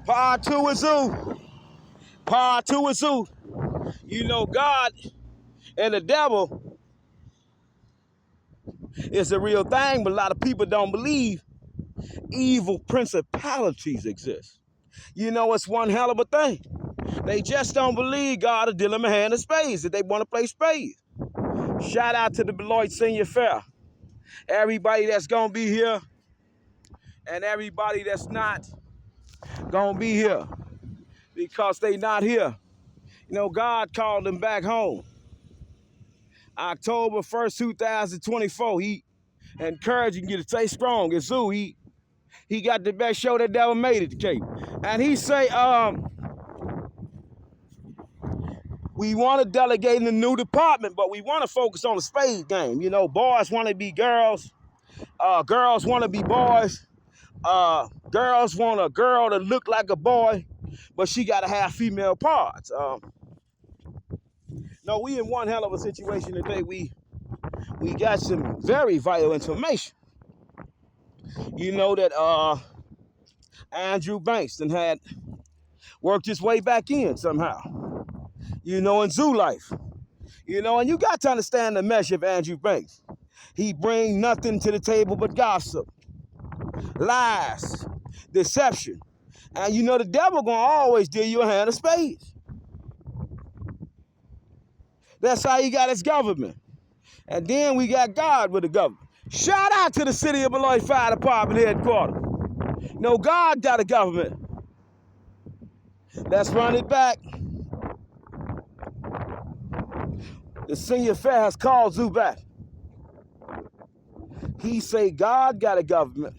Part two is Zoo. Part two is Zoo. You know, God and the devil is a real thing, but a lot of people don't believe evil principalities exist. You know, it's one hell of a thing. They just don't believe God will deal them a hand of spades if they want to play spades. Shout out to the Beloit Senior Fair. Everybody that's going to be here and everybody that's not going to be here because they not here. You know, God called them back home. October 1st, 2024, he encouraging you to stay strong. It's Zoo. He got the best show that ever made it, Cape. And he say, we want to delegate in a new department, but we want to focus on the spade game. You know, boys want to be girls. Girls want to be boys. Girls want a girl to look like a boy, but she got to have female parts. No, we in one hell of a situation today. We got some very vital information. You know that Andrew Banks had worked his way back in somehow. You know, in zoo life. You know, and you got to understand the measure of Andrew Banks. He bring nothing to the table but gossip, lies, deception. And you know the devil gonna always deal you a hand of spades. That's how he got his government. And then we got God with the government. Shout out to the city of Beloit Fire Department headquarters. You know, God got a government. Let's run it back. The senior fair has called Zoo back. He say God got a government.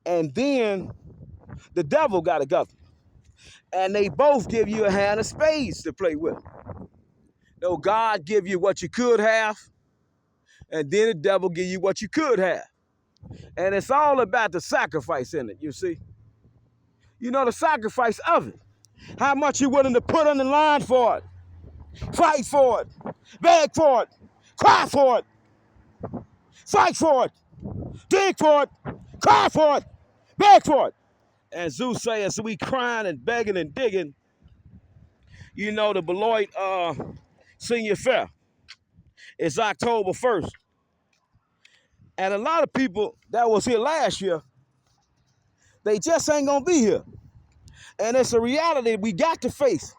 And then the devil got a government. And they both give you a hand of spades to play with. No, God give you what you could have, and then the devil give you what you could have. And it's all about the sacrifice in it, you see. You know, the sacrifice of it. How much you're willing to put on the line for it. Fight for it. Beg for it. Cry for it. Fight for it. Dig for it. Cry for it. Beg for it. And Zeus saying, so we crying and begging and digging. You know, the Beloit Senior Fair. It's October 1st. And a lot of people that was here last year, they just ain't gonna be here. And it's a reality we got to face.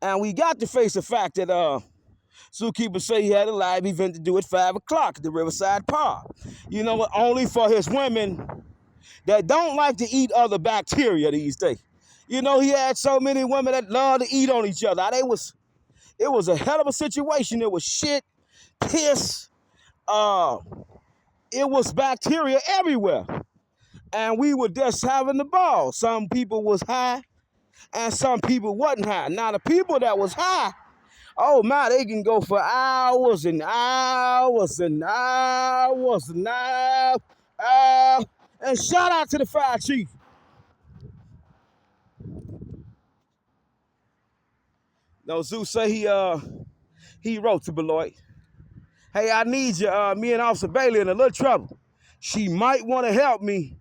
And we got to face the fact that zookeeper say he had a live event to do at 5 o'clock at the Riverside Park. You know what? Only for his women that don't like to eat other bacteria these days. You know, he had so many women that love to eat on each other. It was a hell of a situation. It was shit, piss, it was bacteria everywhere. And we were just having the ball. Some people was high and some people wasn't high. Now the people that was high, oh my, they can go for hours and hours and hours and hours. And shout out to the fire chief. No, Zeus say he wrote to Beloit. Hey, I need you. Me and Officer Bailey in a little trouble. She might want to help me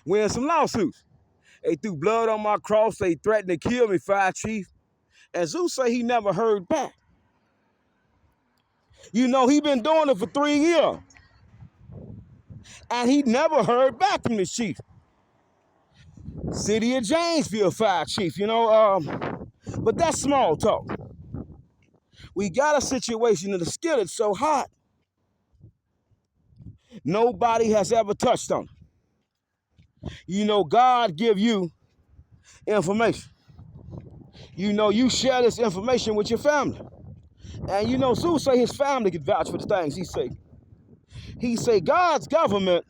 win some lawsuits. They threw blood on my cross. They threatened to kill me, fire chief. And Zeus say he never heard back. You know, he been doing it for 3 years. And he never heard back from this chief. City of Janesville fire chief, you know. But that's small talk. We got a situation in the skillet so hot, nobody has ever touched on it. You know, God give you information. You know, you share this information with your family. And you know, Zeus say his family can vouch for the things he say. He say God's government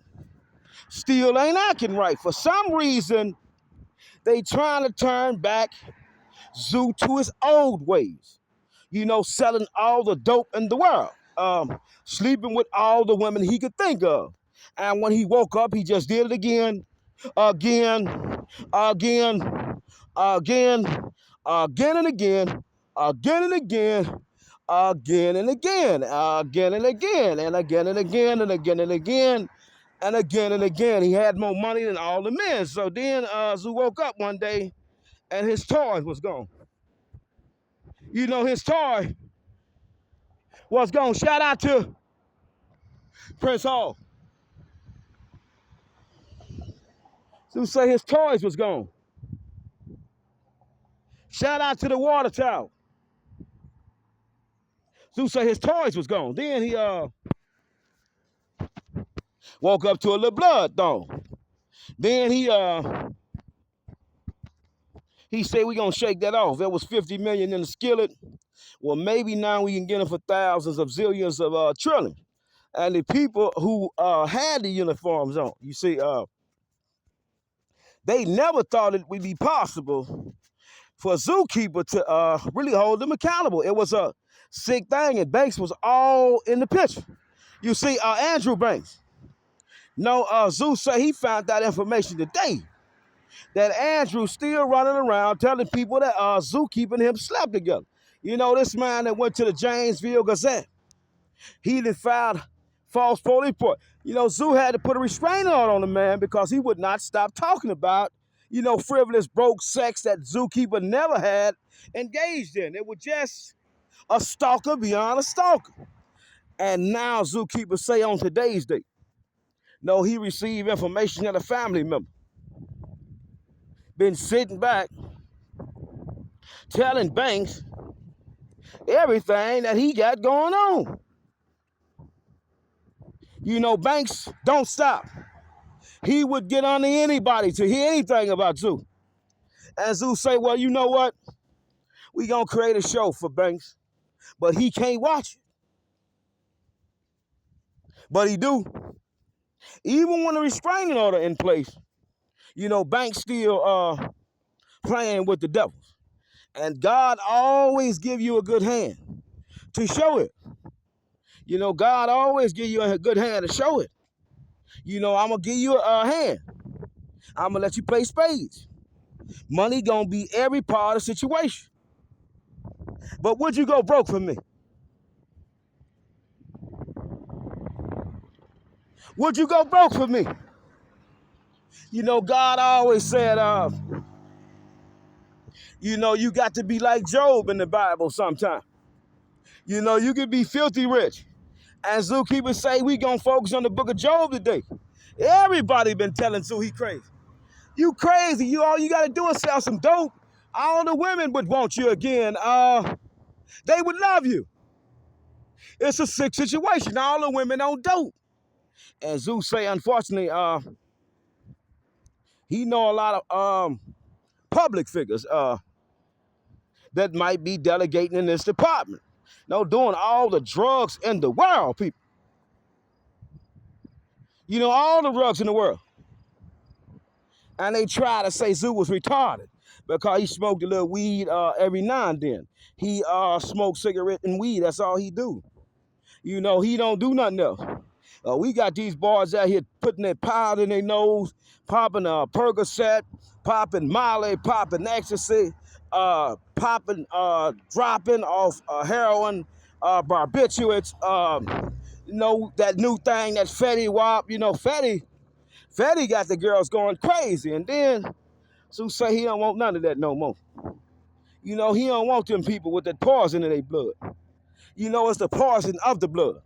still ain't acting right. For some reason, they trying to turn back Zeus to his old ways. You know, selling all the dope in the world. Sleeping with all the women he could think of. And when he woke up, he just did it again, again, again, again, again and again, again and again, again and again, again and again, and again and again, and again and again. and again, he had more money than all the men. So then Zoo woke up one day and his toy was gone. You know, his toy was gone. Shout out to Prince Hall. Zoo say his toys was gone. Shout out to the water tower. Zoo say his toys was gone. Then he woke up to a little blood though. Then he said we gonna shake that off. There was 50 million in the skillet. Well, maybe now we can get them for thousands of zillions of trillion. And the people who had the uniforms on, you see, they never thought it would be possible for a zookeeper to really hold them accountable. It was a sick thing, and Banks was all in the picture. You see, Andrew Banks. No, Zoo say he found that information today, that Andrew's still running around telling people that zookeeper and him slept together. You know, this man that went to the Janesville Gazette, he done filed false police report. You know, Zoo had to put a restraining order on the man because he would not stop talking about, you know, frivolous, broke sex that zookeeper never had engaged in. It was just a stalker beyond a stalker. And now zookeeper say on today's date, no, he received information that a family member been sitting back telling Banks everything that he got going on. You know, Banks don't stop. He would get on to anybody to hear anything about Zoo. And Zoo say, well, you know what? We gonna create a show for Banks, but he can't watch it. But he do. Even when the restraining order in place, you know, Banks still playing with the devil. And God always give you a good hand to show it. You know, God always give you a good hand to show it. You know, I'm going to give you a hand. I'm going to let you play spades. Money going to be every part of the situation. But would you go broke for me? Would you go broke for me? You know, God always said, you know, you got to be like Job in the Bible sometime. You know, you can be filthy rich. And zookeepers say we gonna focus on the book of Job today. Everybody been telling Zoo he crazy. You crazy. All you gotta do is sell some dope. All the women would want you again. They would love you. It's a sick situation. All the women on dope. And Zoo say, unfortunately, he know a lot of public figures that might be delegating in this department. No, doing all the drugs in the world, people. You know, all the drugs in the world. And they try to say Zoo was retarded because he smoked a little weed every now and then. He smoked cigarette and weed. That's all he do. You know, he don't do nothing else. We got these boys out here putting their powder in their nose, popping Percocet, popping Molly, popping ecstasy, popping, dropping off heroin, barbiturates, you know, that new thing, that Fetty Wap. You know, Fetty got the girls going crazy. And then Sue say he don't want none of that no more. You know, he don't want them people with that poison in their blood. You know, it's the poison of the blood.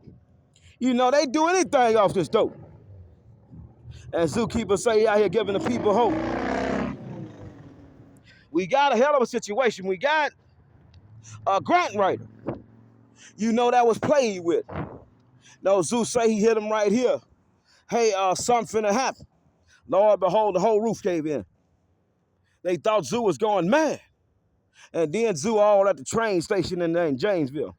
You know, they do anything off this dope. And zookeepers say he out here giving the people hope. We got a hell of a situation. We got a grant writer. You know, that was played with. No, Zoo say he hit him right here. Hey, something finna happen. Lord, behold, the whole roof cave in. They thought Zoo was going mad. And then Zoo all at the train station in Janesville.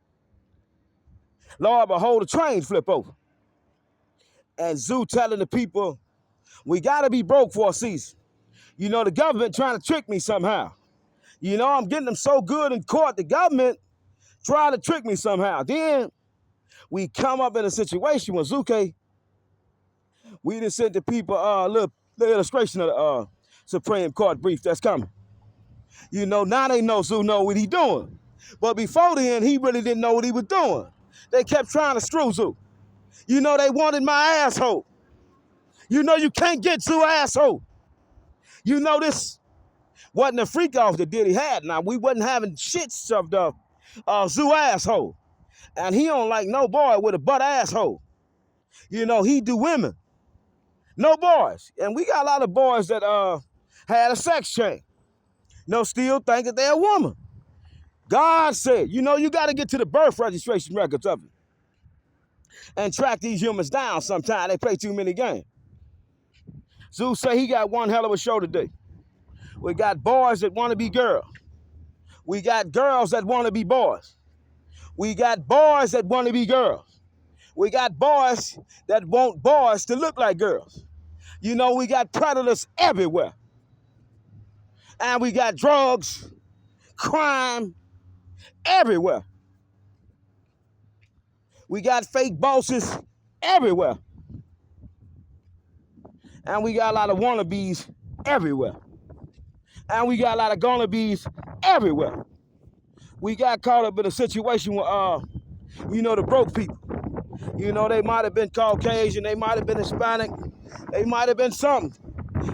Lord, behold, the train flip over. And Zoo telling the people, we gotta be broke for a season. You know, the government trying to trick me somehow. You know, I'm getting them so good in court, the government trying to trick me somehow. Then we come up in a situation with Zuke. We done sent the people a little illustration of the Supreme Court brief that's coming. You know, now they know Zoo know what he doing. But before then, he really didn't know what he was doing. They kept trying to screw Zoo. You know, they wanted my asshole. You know you can't get Zoo asshole. You know this wasn't a freak off that Diddy had. Now, we wasn't having shit shoved up Zoo asshole. And he don't like no boy with a butt asshole. You know, he do women. No boys. And we got a lot of boys that had a sex change. No, still think that they're a woman. God said, you know, you got to get to the birth registration records of it and track these humans down sometime. They play too many games. Zeus say he got one hell of a show today. We got boys that want to be girls. We got girls that want to be boys. We got boys that want to be girls. We got boys that want boys to look like girls. You know, we got predators everywhere. And we got drugs, crime everywhere. We got fake bosses everywhere. And we got a lot of wannabes everywhere. And we got a lot of gonna-bees everywhere. We got caught up in a situation where, you know, the broke people. You know, they might have been Caucasian, they might have been Hispanic, they might have been something,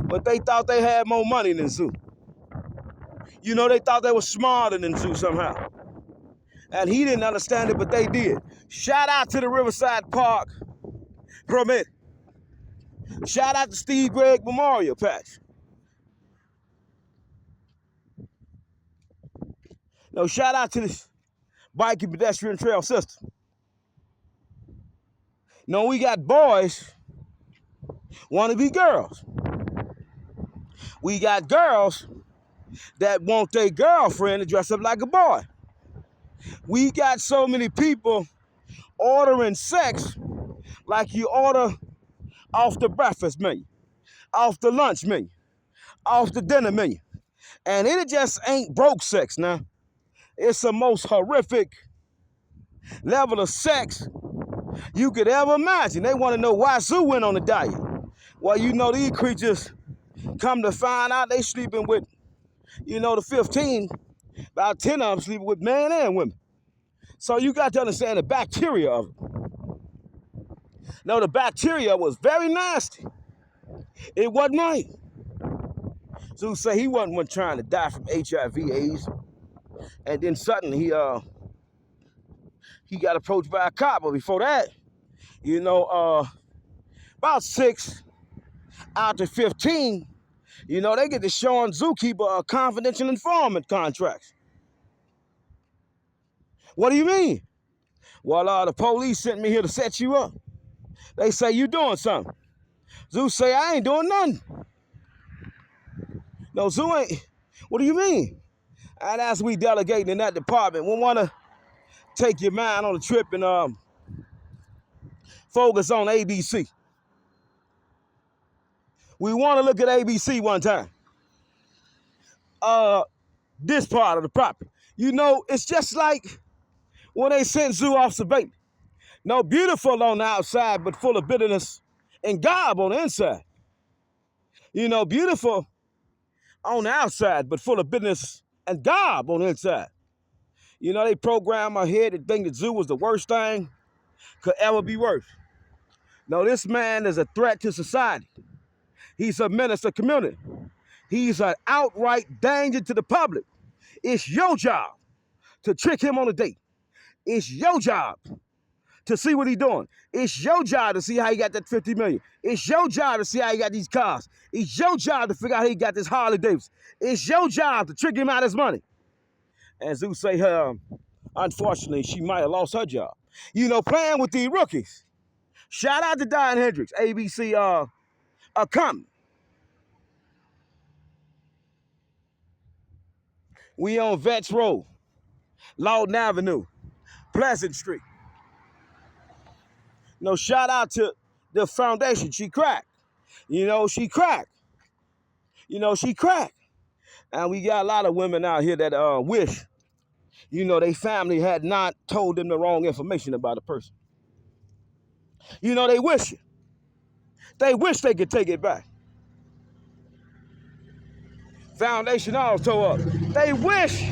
but they thought they had more money than Zoo. You know, they thought they were smarter than Zoo somehow. And he didn't understand it, but they did. Shout out to the Riverside Park permit. Shout out to Steve Gregg Memorial Patch. No, shout out to this bike and pedestrian trail system. No, we got boys want to be girls. We got girls that want their girlfriend to dress up like a boy. We got so many people ordering sex like you order off the breakfast menu, off the lunch menu, off the dinner menu. And it just ain't broke sex now. It's the most horrific level of sex you could ever imagine. They want to know why Zoo went on a diet. Well, you know, these creatures come to find out they sleeping with, you know, the 15, about 10 of them sleeping with men and women. So you got to understand the bacteria of it. No, the bacteria was very nasty. It wasn't right. Zoo say he wasn't trying to die from HIV/AIDS. And then suddenly he got approached by a cop. But before that, you know, about 6 out of 15, you know, they get to showing Zookeeper confidential informant contracts. What do you mean? Well, the police sent me here to set you up. They say you doing something. Zoo say, I ain't doing nothing. No, Zoo ain't. What do you mean? And as we delegating in that department, we want to take your mind on a trip and focus on ABC. We want to look at ABC one time. This part of the property. You know, it's just like when they sent Zoo off to bait. No, beautiful on the outside, but full of bitterness and gob on the inside. You know, beautiful on the outside, but full of bitterness and gob on the inside. You know, they program our head to think that Zoo was the worst thing could ever be worse. No, this man is a threat to society. He's a menace to community. He's an outright danger to the public. It's your job to trick him on a date. It's your job to see what he's doing. It's your job to see how he got that 50 million. It's your job to see how he got these cars. It's your job to figure out how he got this Harley Davidson. It's your job to trick him out his money. And Zeus say, unfortunately, she might have lost her job. You know, playing with these rookies. Shout out to Diane Hendricks, ABC company. We on Vets Road, Lawton Avenue, Pleasant Street. No, shout out to the foundation. She cracked. You know, she cracked. You know, she cracked. And we got a lot of women out here that wish, you know, their family had not told them the wrong information about a person. You know, they wish it. They wish they could take it back. Foundation all tore up. They wish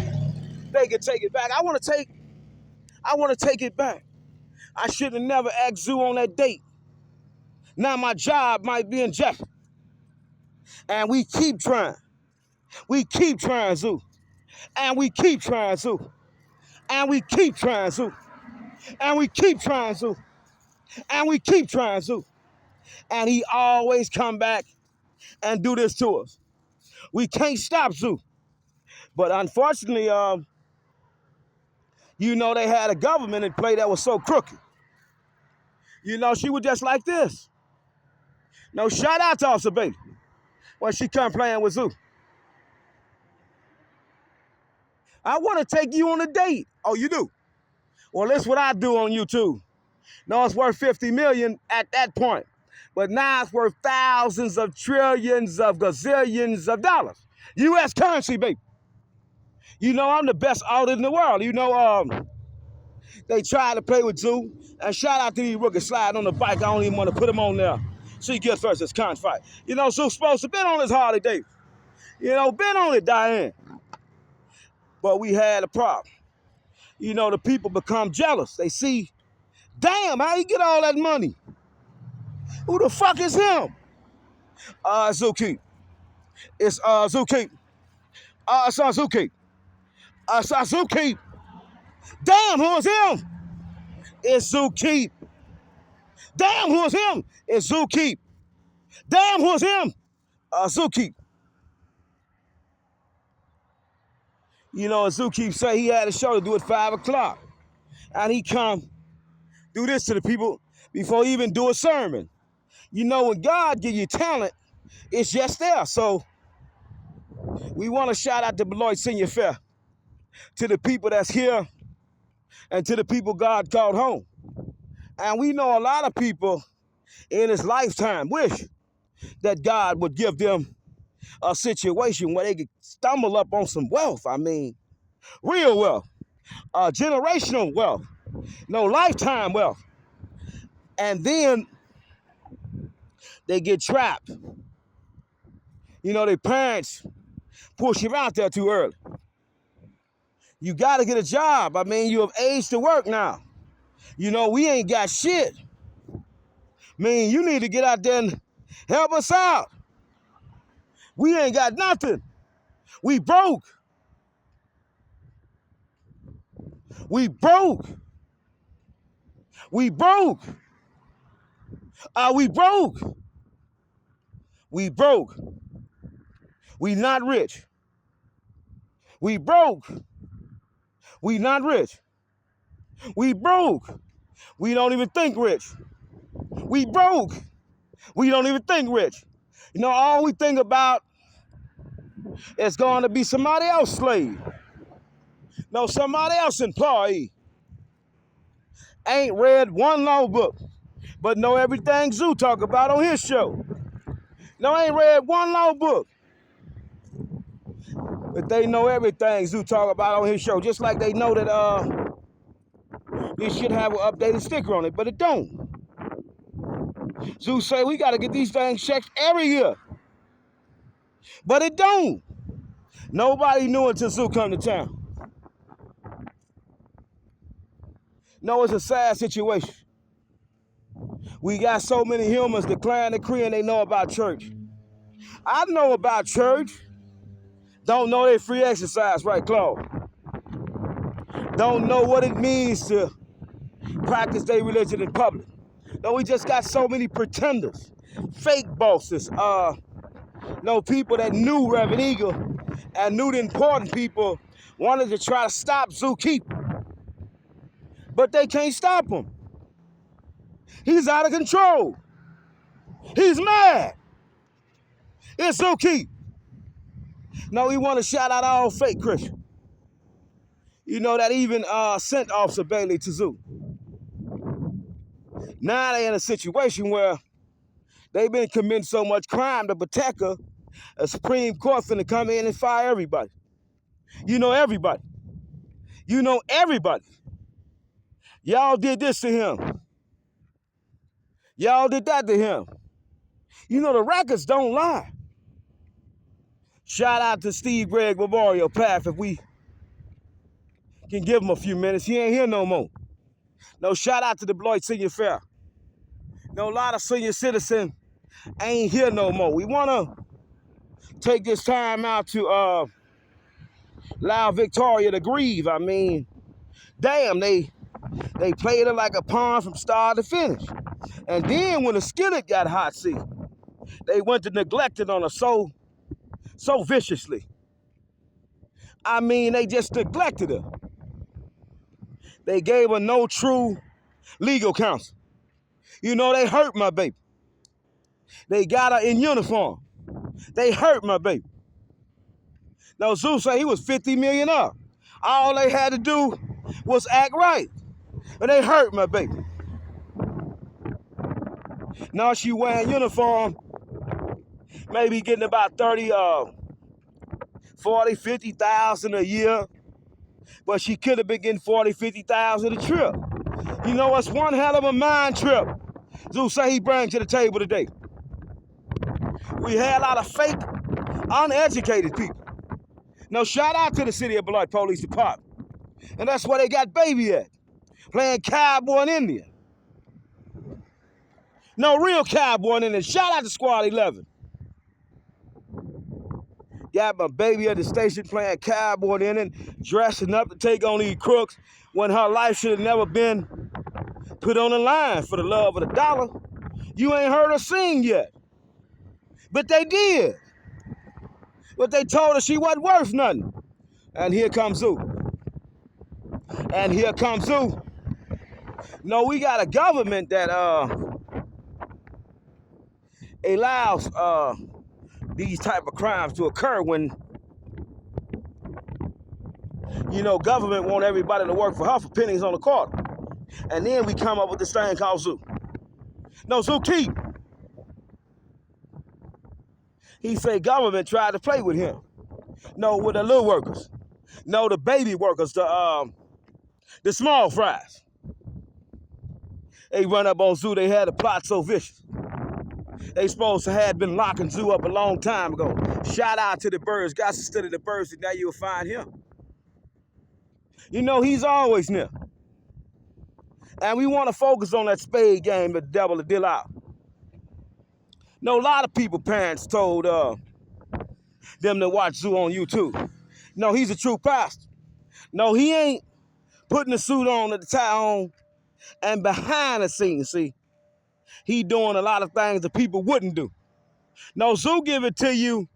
they could take it back. I want to take it back. I should have never asked Zoo on that date Now my job might be in jeopardy. And we keep trying. We keep trying, Zoo. And we keep trying, Zoo. And we keep trying, Zoo. And we keep trying, Zoo. And we keep trying, Zoo. And he always come back and do this to us. We can't stop Zoo. But unfortunately, they had a government in play that was so crooked. She was just like this. No, shout out to Officer Bailey when she come playing with Zoo. I want to take you on a date. Oh, you do? Well, that's what I do on YouTube. No, it's worth $50 million at that point. But now it's worth thousands of trillions of gazillions of dollars. U.S. currency, baby. I'm the best audit in the world. They tried to play with Zoo. And shout out to these rookies sliding on the bike. I don't even want to put them on there. She gets versus Confight. Zoo's supposed to been on his holiday. Been on it, Diane. But we had a problem. The people become jealous. They see, damn, how you get all that money? Who the fuck is him? Zookeep. It's Zookeep. It's Zookeep. It's Zookeep. Damn, who is him? It's Zookeep. Damn, who is him? It's Zookeep. Damn, who is him? Zookeep. Zookeep say he had a show to do at 5 o'clock. And he come do this to the people before he even do a sermon. When God give you talent, it's just there. So we want to shout out to Beloit Senior Fair, to the people that's here, and to the people God called home. And we know a lot of people in his lifetime wish that God would give them a situation where they could stumble up on some wealth. I mean, real wealth, generational wealth, lifetime wealth. And then they get trapped. Their parents push you out there too early. You got to get a job. I mean, you have age to work now. We ain't got shit. You need to get out there and help us out. We ain't got nothing. We broke. We broke. We broke. We broke. We broke. We not rich. We broke. We not rich. We broke. We don't even think rich. We broke. We don't even think rich. All we think about is going to be somebody else slave. Somebody else employee. Ain't read one law book, but know everything Zoo talk about on his show. Ain't read one law book, but they know everything Zoo talk about on his show, just like they know that this should have an updated sticker on it, but it don't. Zoo say we got to get these things checked every year, but it don't. Nobody knew until Zoo come to town. It's a sad situation. We got so many humans declaring the creed and they know about church. I know about church. Don't know their free exercise, right, Claude? Don't know what it means to practice their religion in public. We just got so many pretenders, fake bosses, people that knew Reverend Eagle and knew the important people wanted to try to stop Zookeep. But they can't stop him. He's out of control. He's mad. It's Zookeep. We want to shout out all fake Christians. That even sent Officer Bailey to Zoo. Now they in a situation where they've been committing so much crime to protect her, a Supreme Court finna come in and fire everybody. Everybody. Everybody. Y'all did this to him. Y'all did that to him. The records don't lie. Shout out to Steve Gregg Memorial Path if we can give him a few minutes. He ain't here no more. Shout out to the Beloit Senior Fair. Know, a lot of senior citizens ain't here no more. We want to take this time out to allow Victoria to grieve. I mean, damn, they played her like a pawn from start to finish. And then when the skillet got hot, see, they went to neglect it on her so viciously. I mean, they just neglected her. They gave her no true legal counsel. You know, they hurt my baby. They got her in uniform. They hurt my baby. Now, Zeus said he was 50 million up. All they had to do was act right. But they hurt my baby. Now she wearing uniform, maybe getting about 30, 40, 50,000 a year. But she could have been getting 40, 50,000 a trip. You know, it's one hell of a mind trip Zeus say he brings to the table today. We had a lot of fake, uneducated people. Now, shout out to the City of Beloit Police Department. And that's where they got baby at, playing cowboy and Indian. No, real cowboy and Indian. Shout out to Squad 11. Got my baby at the station playing cowboy and Indian, dressing up to take on these crooks when her life should have never been put on the line for the love of the dollar. You ain't heard her sing yet. But they did. But they told her she wasn't worth nothing. And here comes Zoo. And here comes Zoo. No, we got a government that allows these type of crimes to occur when, you know, government want everybody to work for her for pennies on the quarter. And then we come up with this thing called Zoo. No, Zoo keep. He say government tried to play with him. No, with the little workers. No, the baby workers, the small fries. They run up on Zoo. They had a plot so vicious. They supposed to have been locking Zoo up a long time ago. Shout out to the birds. Got to study the birds, and now you'll find him. You know, he's always near. And we want to focus on that spade game that the devil deal out. No, a lot of people, parents told them to watch Zoo on YouTube. No, he's a true pastor. No, he ain't putting the suit on, the tie on, and behind the scenes, see, he doing a lot of things that people wouldn't do. No, Zoo give it to you,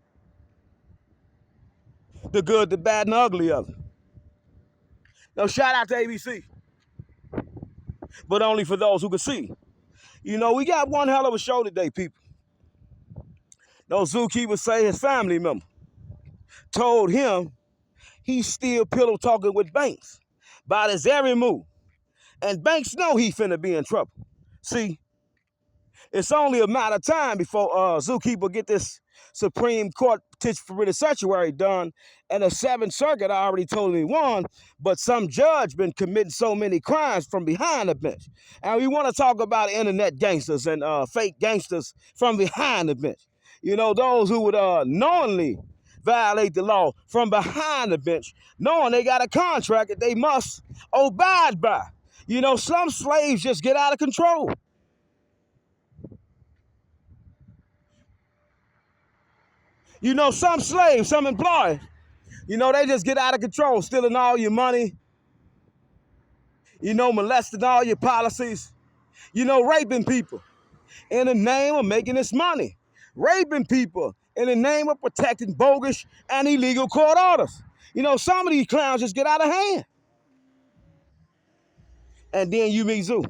the good, the bad, and the ugly of it. No, shout out to ABC, but only for those who can see. You know, we got one hell of a show today, people. No, Zookeeper say his family member told him he's still pillow talking with Banks about his every move. And Banks know he finna be in trouble. See, it's only a matter of time before Zookeeper get this Supreme Court petition for writ of certiorari done, and the Seventh Circuit already totally won, but some judge been committing so many crimes from behind the bench. And we want to talk about internet gangsters and fake gangsters from behind the bench. You know, those who would knowingly violate the law from behind the bench, knowing they got a contract that they must abide by. You know, some slaves just get out of control. You know, some slaves, some employees, you know, they just get out of control, stealing all your money, you know, molesting all your policies, you know, raping people in the name of making this money, raping people in the name of protecting bogus and illegal court orders. You know, some of these clowns just get out of hand. And then you meet Zoo.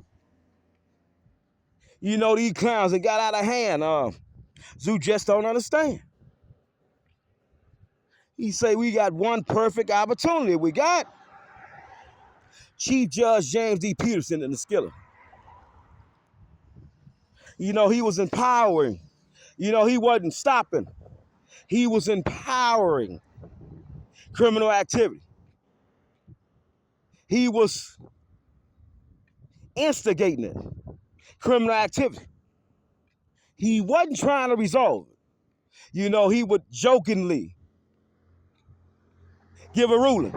You know, these clowns that got out of hand, Zoo just don't understand. He say we got one perfect opportunity. We got Chief Judge James D. Peterson in the Skiller. You know, he was empowering. You know, he wasn't stopping. He was empowering criminal activity. He was instigating it, criminal activity. He wasn't trying to resolve it. You know, he would jokingly give a ruling,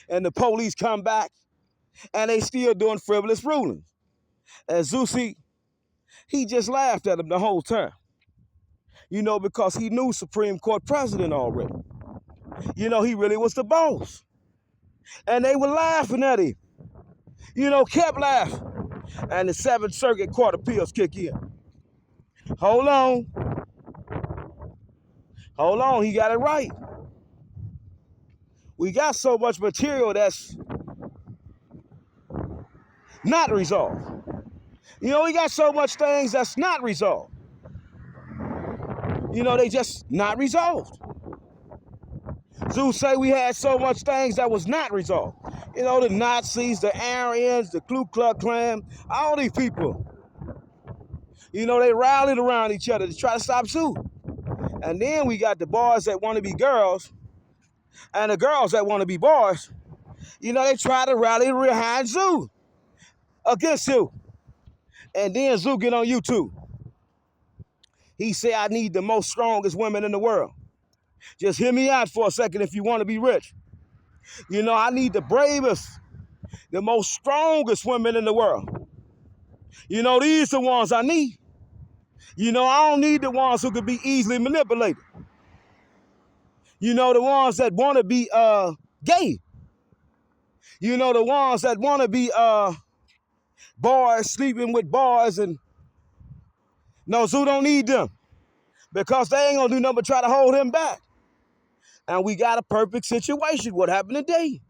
and the police come back, and they still doing frivolous rulings. And Zusi, He just laughed at him the whole time. Because he knew Supreme Court president already. He really was the boss. And they were laughing at him. Kept laughing. And the Seventh Circuit Court of Appeals kick in. Hold on. He got it right. We got so much material that's not resolved. We got so much things that's not resolved. They just not resolved. Zeus say we had so much things that was not resolved. The Nazis, the Aryans, the Ku Klux Klan, all these people. They rallied around each other to try to stop Zeus. And then we got the boys that want to be girls and the girls that want to be boys. They try to rally behind Zeus, against Zeus. And then Zeus get on YouTube. He said, I need the most strongest women in the world. Just hear me out for a second if you want to be rich. I need the bravest, the most strongest women in the world. These are the ones I need. I don't need the ones who could be easily manipulated. The ones that want to be gay. The ones that want to be boys sleeping with boys. And no, Zeus don't need them. Because they ain't going to do nothing but try to hold him back. And we got a perfect situation. What happened today?